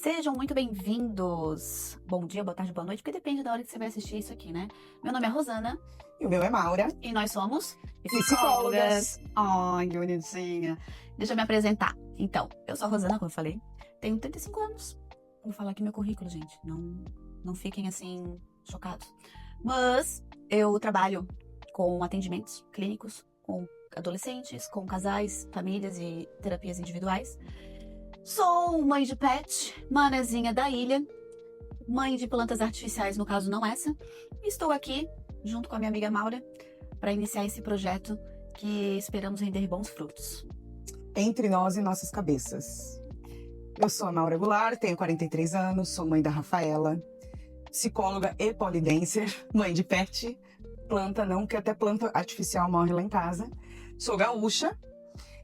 Sejam muito bem-vindos. Bom dia, boa tarde, boa noite, porque depende da hora que você vai assistir isso aqui, né? Meu nome é Rosana E o meu é Maura. e nós somos Psicólogas. Ai, que bonitinha. Deixa eu me apresentar. Então, eu sou a Rosana, como eu falei, tenho 35 anos. Vou falar aqui meu currículo, gente. Não fiquem assim chocados. Mas eu trabalho com atendimentos clínicos, com adolescentes, com casais, famílias e terapias individuais. Sou mãe de pet, manezinha da ilha, mãe de plantas artificiais, no caso não essa. E estou aqui, junto com a minha amiga Maura, para iniciar esse projeto que esperamos render bons frutos. Entre nós e nossas cabeças. Eu sou a Maura Goulart, tenho 43 anos, sou mãe da Rafaela, psicóloga e polidancer, mãe de pet, planta não, que até planta artificial morre lá em casa. Sou gaúcha,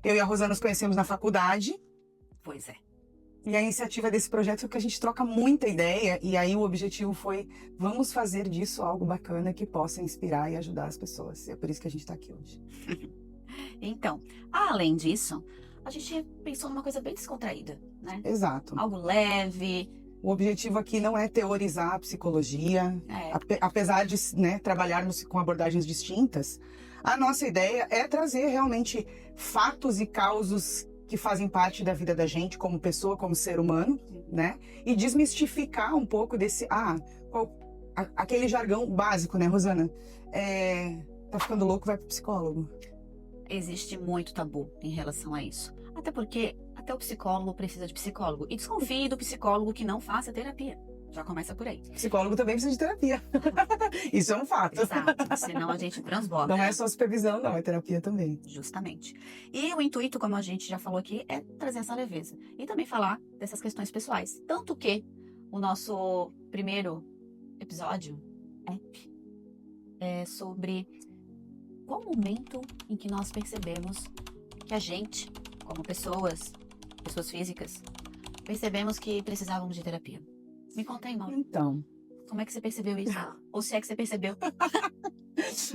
eu e a Rosana nos conhecemos na faculdade. Pois é. E a iniciativa desse projeto é que a gente troca muita ideia, e aí o objetivo foi, vamos fazer disso algo bacana que possa inspirar e ajudar as pessoas. E é por isso que a gente está aqui hoje. Então, além disso, a gente pensou numa coisa bem descontraída, né? Exato. Algo leve. O objetivo aqui não é teorizar a psicologia, apesar de trabalharmos com abordagens distintas, a nossa ideia é trazer realmente fatos e causos que fazem parte da vida da gente como pessoa, como ser humano, né? E desmistificar um pouco desse, aquele jargão básico, né, Rosana? Tá ficando louco, vai pro psicólogo. Existe muito tabu em relação a isso. Até porque até o psicólogo precisa de psicólogo. E desconfie do psicólogo que não faça terapia. Já começa por aí. Psicólogo também precisa de terapia. Isso é um fato. Exato, senão a gente transborda. Não é só supervisão, não, é terapia também. Justamente. E o intuito, como a gente já falou aqui, é trazer essa leveza. E também falar dessas questões pessoais. Tanto que o nosso primeiro episódio, é sobre qual momento em que nós percebemos que a gente, como pessoas físicas, percebemos que precisávamos de terapia. Me conta aí, Mauro. Então, como é que você percebeu isso? Ou se é que você percebeu?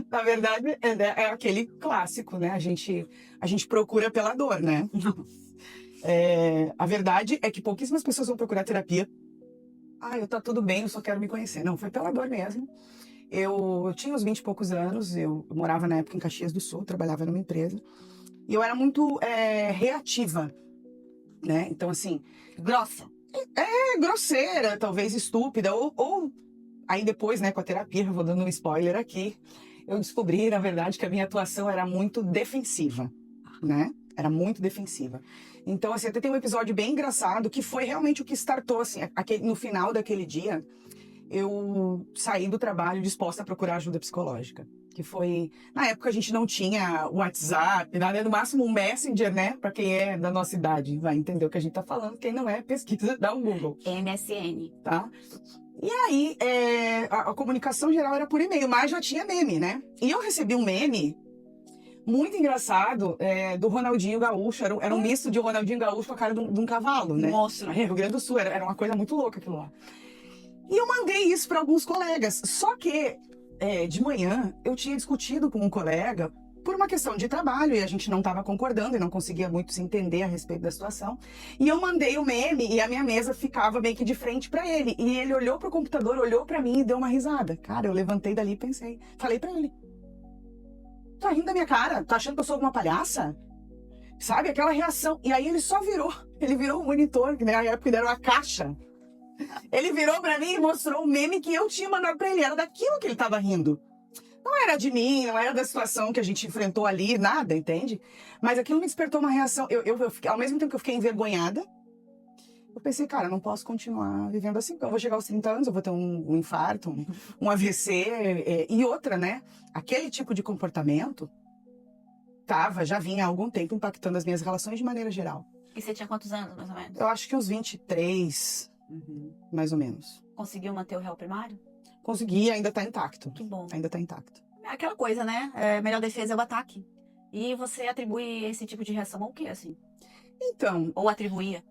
Na verdade, é aquele clássico, né? A gente procura pela dor, né? A verdade é que pouquíssimas pessoas vão procurar terapia. Tá tudo bem, eu só quero me conhecer. Não, foi pela dor mesmo. Eu tinha uns 20 e poucos anos, eu morava na época em Caxias do Sul, trabalhava numa empresa. E eu era muito reativa, né? Então, assim... Grossa. Grosseira, talvez estúpida, ou aí depois, né, com a terapia, eu vou dando um spoiler aqui, eu descobri, na verdade, que a minha atuação era muito defensiva, né? Era muito defensiva. Então, assim, até tem um episódio bem engraçado, que foi realmente o que startou, assim, no final daquele dia, eu saí do trabalho disposta a procurar ajuda psicológica. Que foi... Na época a gente não tinha WhatsApp, nada, no máximo um Messenger, né? Pra quem é da nossa idade vai entender o que a gente tá falando. Quem não é, pesquisa, dá um Google. MSN. Tá? E aí, a comunicação geral era por e-mail, mas já tinha meme, né? E eu recebi um meme muito engraçado do Ronaldinho Gaúcho. Era um misto de Ronaldinho Gaúcho com a cara de um cavalo, né? Nossa. Rio Grande do Sul, era uma coisa muito louca aquilo lá. E eu mandei isso para alguns colegas. Só que, de manhã, eu tinha discutido com um colega por uma questão de trabalho e a gente não estava concordando e não conseguia muito se entender a respeito da situação. E eu mandei o meme e a minha mesa ficava meio que de frente para ele. E ele olhou pro computador, olhou para mim e deu uma risada. Cara, eu levantei dali e pensei. Falei para ele. Tá rindo da minha cara? Tá achando que eu sou alguma palhaça? Sabe? Aquela reação. E aí ele só virou. Ele virou o monitor, que na época era uma caixa. Ele virou pra mim e mostrou um meme que eu tinha mandado pra ele. Era daquilo que ele tava rindo. Não era de mim, não era da situação que a gente enfrentou ali, nada, entende? Mas aquilo me despertou uma reação. Ao mesmo tempo que eu fiquei envergonhada, eu pensei, cara, eu não posso continuar vivendo assim. Eu vou chegar aos 30 anos, eu vou ter um infarto, um AVC. E outra, né? Aquele tipo de comportamento já vinha há algum tempo impactando as minhas relações de maneira geral. E você tinha quantos anos, mais ou menos? Eu acho que uns 23... mais ou menos. Conseguiu manter o réu primário? Consegui, ainda tá intacto. Que bom. Ainda tá intacto. É aquela coisa, né? Melhor defesa é o ataque. E você atribui esse tipo de reação ao quê, assim? Então... Ou atribuía?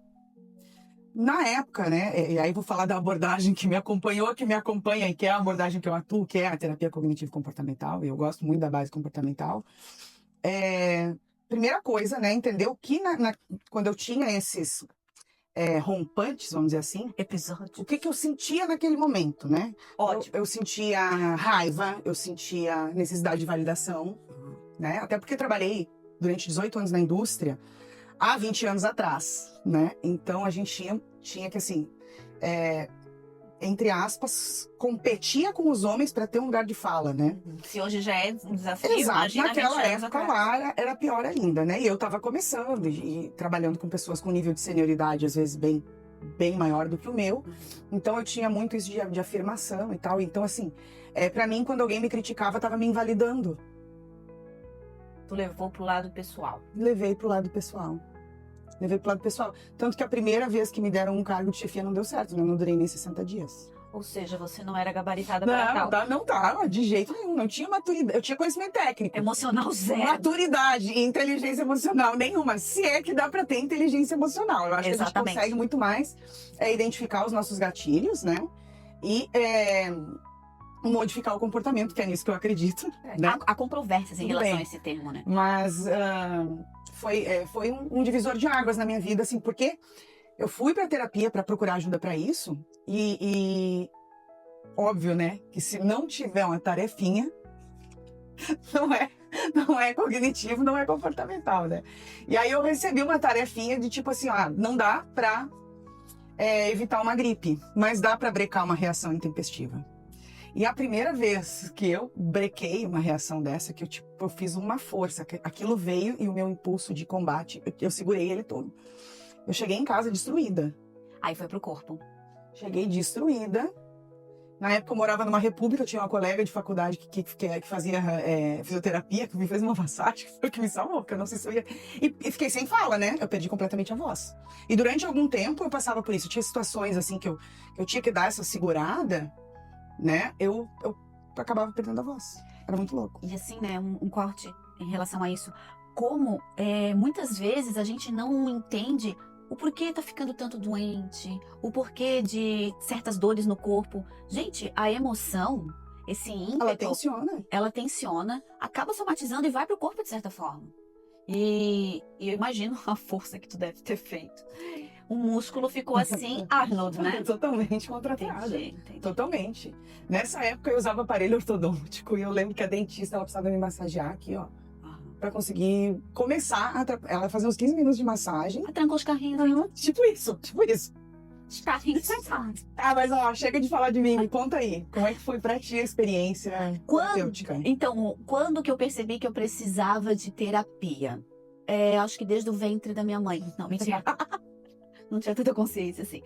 Na época, né? E aí vou falar da abordagem que me acompanhou, que me acompanha e que é a abordagem que eu atuo, que é a terapia cognitivo-comportamental. E eu gosto muito da base comportamental. Primeira coisa, né? Entender o que quando eu tinha rompantes, vamos dizer assim, Episódio. o que eu sentia naquele momento, né? Ótimo. Eu sentia raiva, eu sentia necessidade de validação, né? Até porque eu trabalhei durante 18 anos na indústria, há 20 anos atrás, né? Então a gente tinha que, assim, entre aspas, competia com os homens para ter um lugar de fala, né? Se hoje já é um desafio, Exato, imagina 20 naquela anos época atrás. lá era pior ainda, né? E eu tava começando e trabalhando com pessoas com nível de senioridade, às vezes, bem maior do que o meu. Então eu tinha muito isso de afirmação e tal. Então, assim, para mim, quando alguém me criticava, tava me invalidando. Tu levou pro lado pessoal. Levei pro lado pessoal. Tanto que a primeira vez que me deram um cargo de chefia não deu certo, né? Eu não durei nem 60 dias. Ou seja, você não era gabaritada para tal. Não tava, de jeito nenhum. Não tinha maturidade. Eu tinha conhecimento técnico. Emocional zero. Maturidade e inteligência emocional nenhuma. Se é que dá pra ter inteligência emocional. Eu acho que a gente consegue muito mais identificar os nossos gatilhos, né? E modificar o comportamento, que é nisso que eu acredito. Né? Há controvérsias em relação a esse termo, né? Mas foi um divisor de águas na minha vida, assim, porque eu fui pra terapia pra procurar ajuda pra isso. E óbvio, né? Que se não tiver uma tarefinha, não é cognitivo, não é comportamental, né? E aí eu recebi uma tarefinha de tipo assim, não dá pra evitar uma gripe, mas dá pra brecar uma reação intempestiva. E a primeira vez que eu brequei uma reação dessa, que eu fiz uma força, aquilo veio e o meu impulso de combate, eu segurei ele todo. Eu cheguei em casa destruída. Aí foi pro corpo. Cheguei destruída. Na época eu morava numa república, eu tinha uma colega de faculdade que fazia fisioterapia, que me fez uma massagem, foi o que me salvou, porque eu não sei se eu ia... E fiquei sem fala, né? Eu perdi completamente a voz. E durante algum tempo eu passava por isso. Tinha situações, assim, que eu tinha que dar essa segurada, né? Eu acabava perdendo a voz. Era muito louco. E assim, né, um corte em relação a isso. Como muitas vezes a gente não entende o porquê tá ficando tanto doente, o porquê de certas dores no corpo. Gente, a emoção, esse ímpeto... Ela tensiona, acaba somatizando e vai pro corpo de certa forma. E eu imagino a força que tu deve ter feito. O músculo ficou assim, Arnold, né? Totalmente contratado. Entendi. Totalmente. Nessa época eu usava aparelho ortodôntico e eu lembro que a dentista ela precisava me massagear aqui, ó. Pra conseguir começar ela fazer uns 15 minutos de massagem. Trancou os carrinhos aí. Tipo isso. Os carrinhos. Mas chega de falar de mim, me conta aí. Como é que foi pra ti a experiência terapêutica? Então, quando que eu percebi que eu precisava de terapia? Acho que desde o ventre da minha mãe. Não, mentira. Não tinha tanta consciência, assim.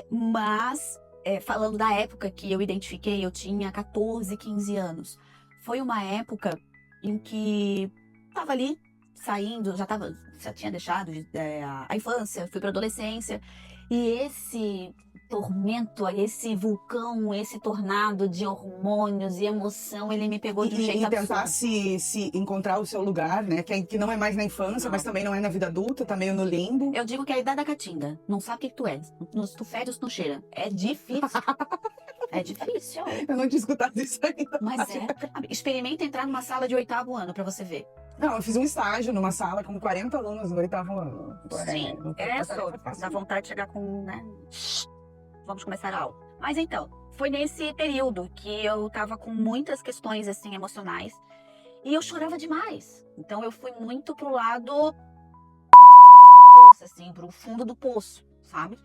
Mas, falando da época que eu identifiquei, eu tinha 14, 15 anos. Foi uma época em que tava ali, saindo, já tinha deixado a infância, fui pra adolescência. E esse tormento, esse vulcão, esse tornado de hormônios e emoção, ele me pegou de um jeito absurdo. E tentar se encontrar o seu lugar, né? Que não é mais na infância, mas também não é na vida adulta, tá meio no limbo. Eu digo que é a idade da catinga. Não sabe o que tu é. Se tu fede ou se tu cheira. É difícil. É difícil. Eu não tinha escutado isso ainda. Mas experimenta entrar numa sala de 8º ano pra você ver. Não, eu fiz um estágio numa sala com 40 alunos no 8º ano. Sim, dá vontade de chegar com, né? Vamos começar a aula. Mas então, foi nesse período que eu tava com muitas questões, assim, emocionais. E eu chorava demais. Então eu fui muito pro lado... assim, pro fundo do poço, sabe?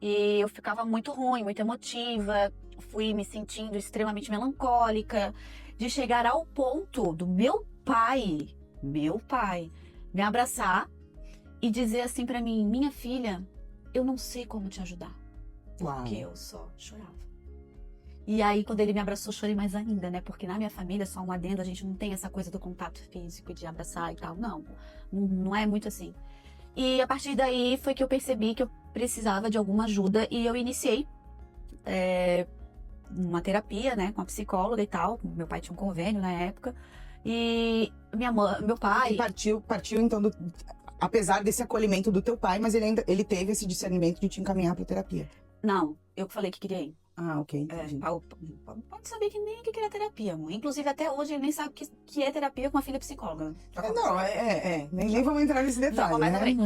E eu ficava muito ruim, muito emotiva. Fui me sentindo extremamente melancólica. De chegar ao ponto do meu pai, me abraçar e dizer assim pra mim: minha filha, eu não sei como te ajudar. Porque eu só chorava. E aí, quando ele me abraçou, chorei mais ainda, né? Porque na minha família, só um adendo, a gente não tem essa coisa do contato físico, de abraçar e tal. Não é muito assim. E a partir daí foi que eu percebi que eu precisava de alguma ajuda e eu iniciei uma terapia, né? Com a psicóloga e tal. Meu pai tinha um convênio na época. E meu pai... Partiu então, apesar desse acolhimento do teu pai, mas ele teve esse discernimento de te encaminhar para terapia. Não, eu que falei que queria ir. Ah, ok. Entendi. Pode saber que nem o que era terapia, amor. Inclusive, até hoje, ele nem sabe o que é terapia com uma filha psicóloga. Não, nem vamos entrar nesse detalhe, mas né? também.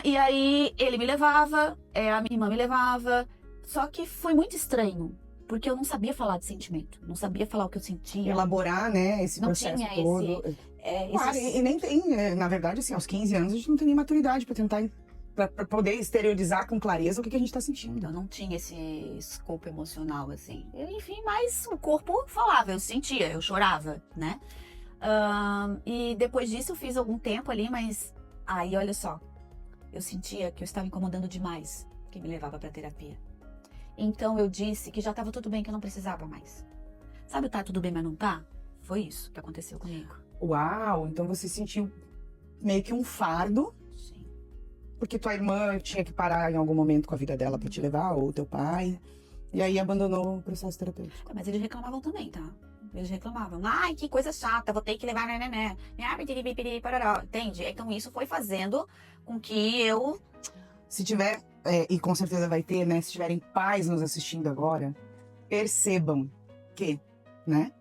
E aí, ele me levava, a minha irmã me levava. Só que foi muito estranho, porque eu não sabia falar de sentimento. Não sabia falar o que eu sentia. Elaborar, né, esse Não processo tinha todo. Claro, e nem tem, na verdade, assim, aos 15 anos, a gente não tem nem maturidade pra tentar, pra poder exteriorizar com clareza o que a gente tá sentindo. Eu não tinha esse escopo emocional, assim. Enfim, mas o corpo falava, eu sentia, eu chorava, né? E depois disso eu fiz algum tempo ali, mas aí, olha só, eu sentia que eu estava incomodando demais quem me levava pra terapia. Então eu disse que já estava tudo bem, que eu não precisava mais. Sabe o tá tudo bem, mas não tá? Foi isso que aconteceu comigo. Uau, então você sentiu meio que um fardo, Sim. porque tua irmã tinha que parar em algum momento com a vida dela pra te levar, ou teu pai, e aí abandonou o processo terapêutico. Mas eles reclamavam também, tá? Eles reclamavam. Ai, que coisa chata, vou ter que levar né. Entende? Então isso foi fazendo com que eu... Se tiver, e com certeza vai ter, né? Se tiverem pais nos assistindo agora, percebam que, né?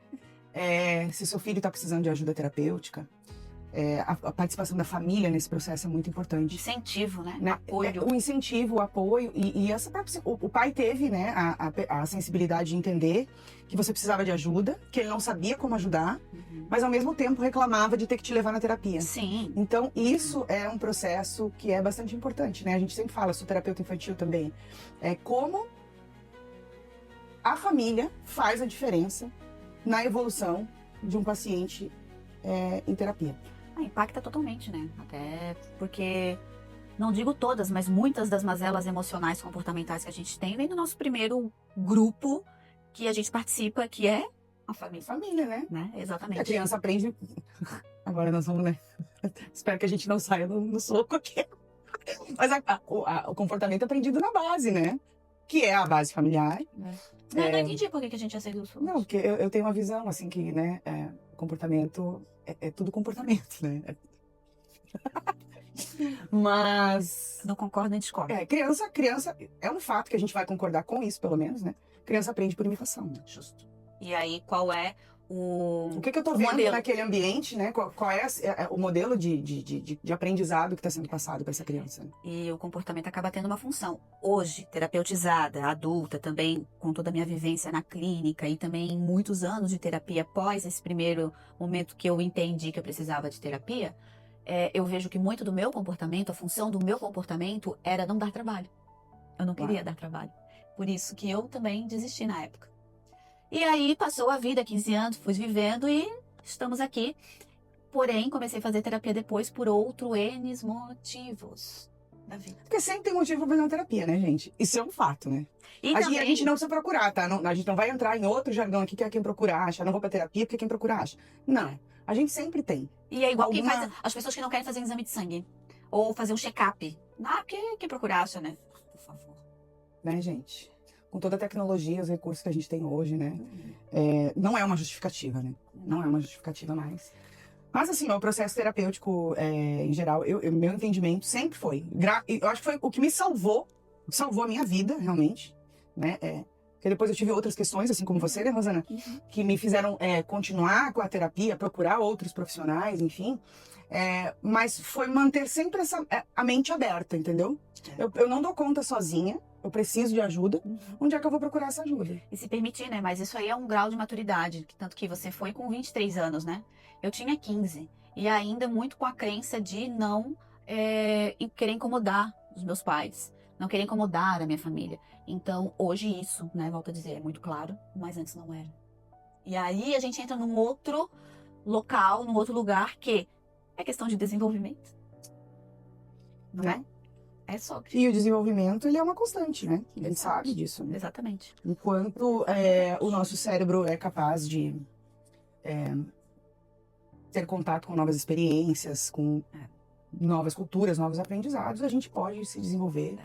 Se seu filho está precisando de ajuda terapêutica, a participação da família nesse processo é muito importante. Incentivo, né? Apoio. O incentivo, o apoio. E essa própria, o pai teve, né, a sensibilidade de entender que você precisava de ajuda, que ele não sabia como ajudar, mas ao mesmo tempo reclamava de ter que te levar na terapia. Sim. Então, isso é um processo que é bastante importante, né? A gente sempre fala, sou terapeuta infantil também. Como a família faz a diferença na evolução de um paciente em terapia. Impacta totalmente, né? Até porque, não digo todas, mas muitas das mazelas emocionais comportamentais que a gente tem vem do nosso primeiro grupo que a gente participa, que é a família. Família, né? Exatamente. A criança aprende... Agora nós vamos, né? Espero que a gente não saia no soco aqui. Mas o comportamento é aprendido na base, né? Que é a base familiar. Não entendi por que a gente aceita os Não, porque eu tenho uma visão, assim, que, né? Comportamento é tudo comportamento, né? Mas... Não concordo nem discordo. Criança, é um fato que a gente vai concordar com isso, pelo menos, né? Criança aprende por imitação, né? Justo. E aí, qual é o que eu tô vendo modelo naquele ambiente, né? Qual é o modelo de aprendizado que está sendo passado para essa criança? E o comportamento acaba tendo uma função. Hoje, terapeutizada, adulta, também com toda a minha vivência na clínica e também muitos anos de terapia após esse primeiro momento que eu entendi que eu precisava de terapia, eu vejo que muito do meu comportamento, a função do meu comportamento era não dar trabalho. Eu não queria dar trabalho. Por isso que eu também desisti na época. E aí passou a vida, 15 anos, fui vivendo e estamos aqui. Porém, comecei a fazer terapia depois por N motivos da vida. Porque sempre tem motivo para fazer uma terapia, né, gente? Isso é um fato, né? E a também... gente não precisa procurar, tá? A gente não vai entrar em outro jargão aqui que é quem procura acha. Não vou pra terapia porque quem procura acha. Não. A gente sempre tem. E é igual quem faz as pessoas que não querem fazer um exame de sangue. Ou fazer um check-up. Porque quem procura acha, né? Por favor. Né, gente? Com toda a tecnologia, os recursos que a gente tem hoje, né? Não é uma justificativa, né? Não é uma justificativa mais. Mas, assim, o processo terapêutico, em geral, meu entendimento sempre foi. Eu acho que foi o que me salvou a minha vida, realmente, né? Porque depois eu tive outras questões, assim como você, né, Rosana? Que me fizeram continuar com a terapia, procurar outros profissionais, enfim. Mas foi manter sempre a mente aberta, entendeu? Eu não dou conta sozinha. Eu preciso de ajuda. Onde é que eu vou procurar essa ajuda? E se permitir, né? Mas isso aí é um grau de maturidade. Tanto que você foi com 23 anos, né? Eu tinha 15. E ainda muito com a crença de não querer incomodar os meus pais. Não querer incomodar a minha família. Então, hoje isso, né? Volto a dizer, é muito claro. Mas antes não era. E aí a gente entra num outro local, num outro lugar que é questão de desenvolvimento. Não é? É sobre. E o desenvolvimento, ele é uma constante, né? A gente sabe disso. Né? Exatamente. Enquanto o nosso cérebro é capaz de ter contato com novas experiências, com novas culturas, novos aprendizados, a gente pode se desenvolver.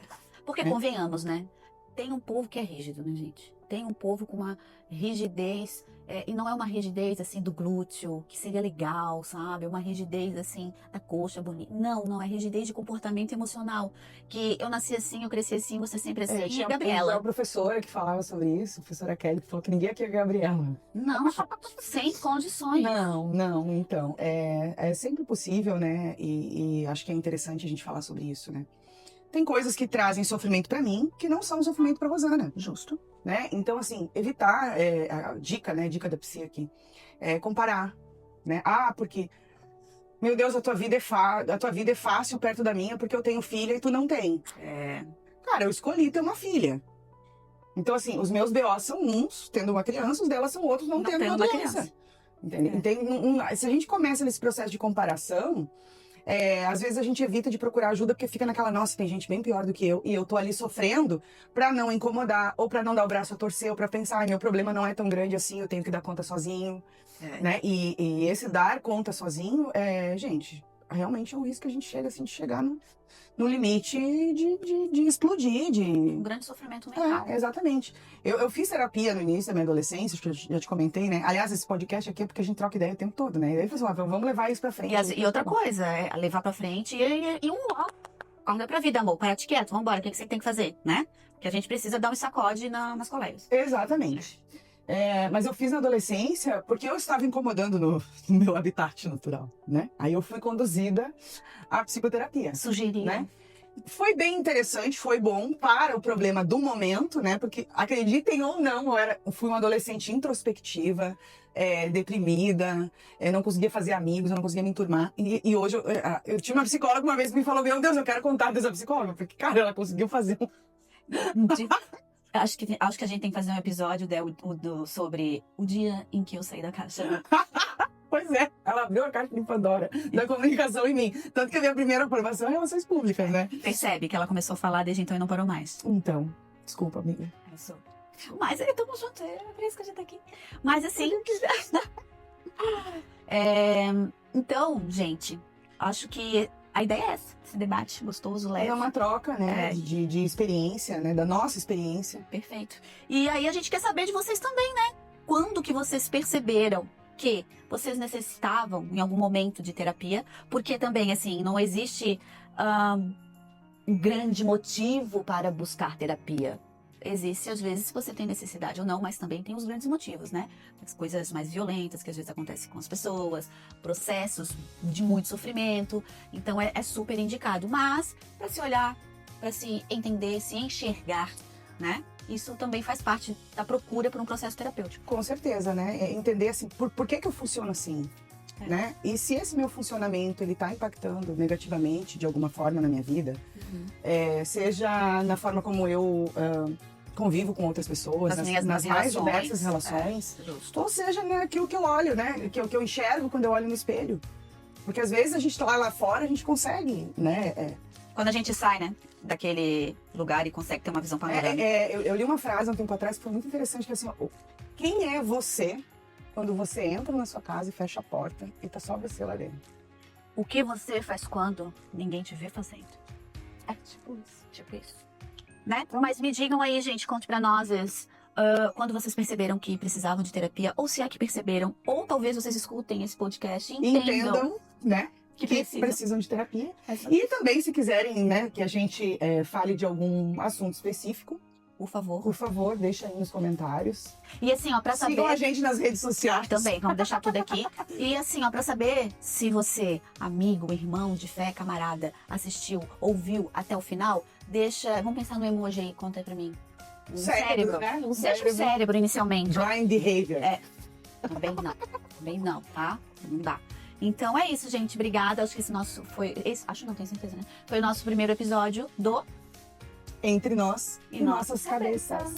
Porque, convenhamos, né? Tem um povo que é rígido, né, gente? tem um povo com uma rigidez, e não é uma rigidez, assim, do glúteo, que seria legal, sabe? Uma rigidez, assim, da coxa bonita. Não, é rigidez de comportamento emocional. Que eu nasci assim, eu cresci assim, você sempre assim. E Tinha Gabriela? uma professora que falava sobre isso, a professora Kelly, que falou que ninguém aqui é Gabriela. Não, sem condições. Não, então, é sempre possível, né? E acho que é interessante a gente falar sobre isso, né? Tem coisas que trazem sofrimento pra mim que não são sofrimento pra Rosana. Justo. Né? Então, assim, evitar, a dica, né? Dica da psi aqui, é comparar, né? Porque, meu Deus, a tua vida é fácil perto da minha porque eu tenho filha e tu não tem. Cara, eu escolhi ter uma filha. Então, assim, os meus BOs são uns tendo uma criança, os delas são outros não tendo uma criança. Entendeu? Então, se a gente começa nesse processo de comparação, às vezes a gente evita de procurar ajuda porque fica naquela, nossa, tem gente bem pior do que eu e eu tô ali sofrendo pra não incomodar, ou pra não dar o braço a torcer, ou pra pensar, meu problema não é tão grande assim, eu tenho que dar conta sozinho, né? E esse dar conta sozinho, gente, realmente é um risco que a gente chega assim, de chegar no limite de explodir, Um grande sofrimento mental. Exatamente. Eu fiz terapia no início da minha adolescência, acho que eu já te comentei, né? Aliás, esse podcast aqui é porque a gente troca ideia o tempo todo, né? E aí eu falei assim, vamos levar isso pra frente. E outra coisa, levar pra frente e acorda pra vida, amor. Para quieto, vambora, o que você tem que fazer, né? Porque a gente precisa dar um sacode nas colegas. Exatamente. Mas eu fiz na adolescência porque eu estava incomodando no meu habitat natural, né? Aí eu fui conduzida à psicoterapia. Sugerir. Né? Foi bem interessante, foi bom para o problema do momento, né? Porque, acreditem ou não, eu fui uma adolescente introspectiva, deprimida, não conseguia fazer amigos, eu não conseguia me enturmar. E hoje eu tinha uma psicóloga uma vez que me falou, meu Deus, eu quero contar dessa psicóloga, porque, cara, ela conseguiu fazer Acho que a gente tem que fazer um episódio sobre o dia em que eu saí da caixa. Pois é, ela abriu a caixa de Pandora da comunicação em mim. Tanto que a minha primeira formação é relações públicas, né? Percebe que ela começou a falar desde então e não parou mais. Então, desculpa, amiga. Mas estamos juntos, é por isso que a gente tá aqui. Mas assim. Então, gente, acho que a ideia é essa. Esse debate gostoso, leve. É uma troca, né? De experiência, né? Da nossa experiência. Perfeito. E aí a gente quer saber de vocês também, né? Quando que vocês perceberam que vocês necessitavam em algum momento de terapia? Porque também, assim, não existe um grande motivo para buscar terapia. Existe, às vezes, se você tem necessidade ou não, mas também tem os grandes motivos, né? As coisas mais violentas que às vezes acontecem com as pessoas, processos de muito sofrimento. Então, é super indicado. Mas, para se olhar, para se entender, se enxergar, né? Isso também faz parte da procura por um processo terapêutico. Com certeza, né? Entender, assim, por que eu funciono assim, né? E se esse meu funcionamento, ele tá impactando negativamente, de alguma forma, na minha vida, seja na forma como eu convivo com outras pessoas, nas mais diversas relações, ou seja, naquilo que eu olho, né? Que eu enxergo quando eu olho no espelho. Porque às vezes a gente tá lá fora, a gente consegue, né? Quando a gente sai, né, daquele lugar e consegue ter uma visão panorâmica. Eu li uma frase há um tempo atrás que foi muito interessante, que é assim, quem é você quando você entra na sua casa e fecha a porta e tá só você lá dentro? O que você faz quando ninguém te vê fazendo? É tipo isso. Né? Mas me digam aí, gente, conte pra nós quando vocês perceberam que precisavam de terapia, ou se é que perceberam, ou talvez vocês escutem esse podcast e entendam, né? Que precisam de terapia. E também, se quiserem, né, que a gente fale de algum assunto específico, por favor, deixa aí nos comentários. E assim, ó, pra saber... Sigam a gente nas redes sociais. Também, vamos deixar tudo aqui. E assim, ó, pra saber se você, amigo, irmão de fé, camarada, assistiu, ouviu até o final, vamos pensar no emoji aí, conta aí pra mim. Cérebro, né? Deixa o cérebro inicialmente. Blind behavior. Também não, tá? Não dá. Então é isso, gente. Obrigada. Acho que esse nosso foi... Acho não, tenho certeza, né? Foi o nosso primeiro episódio do... Entre nós e nossas cabeças.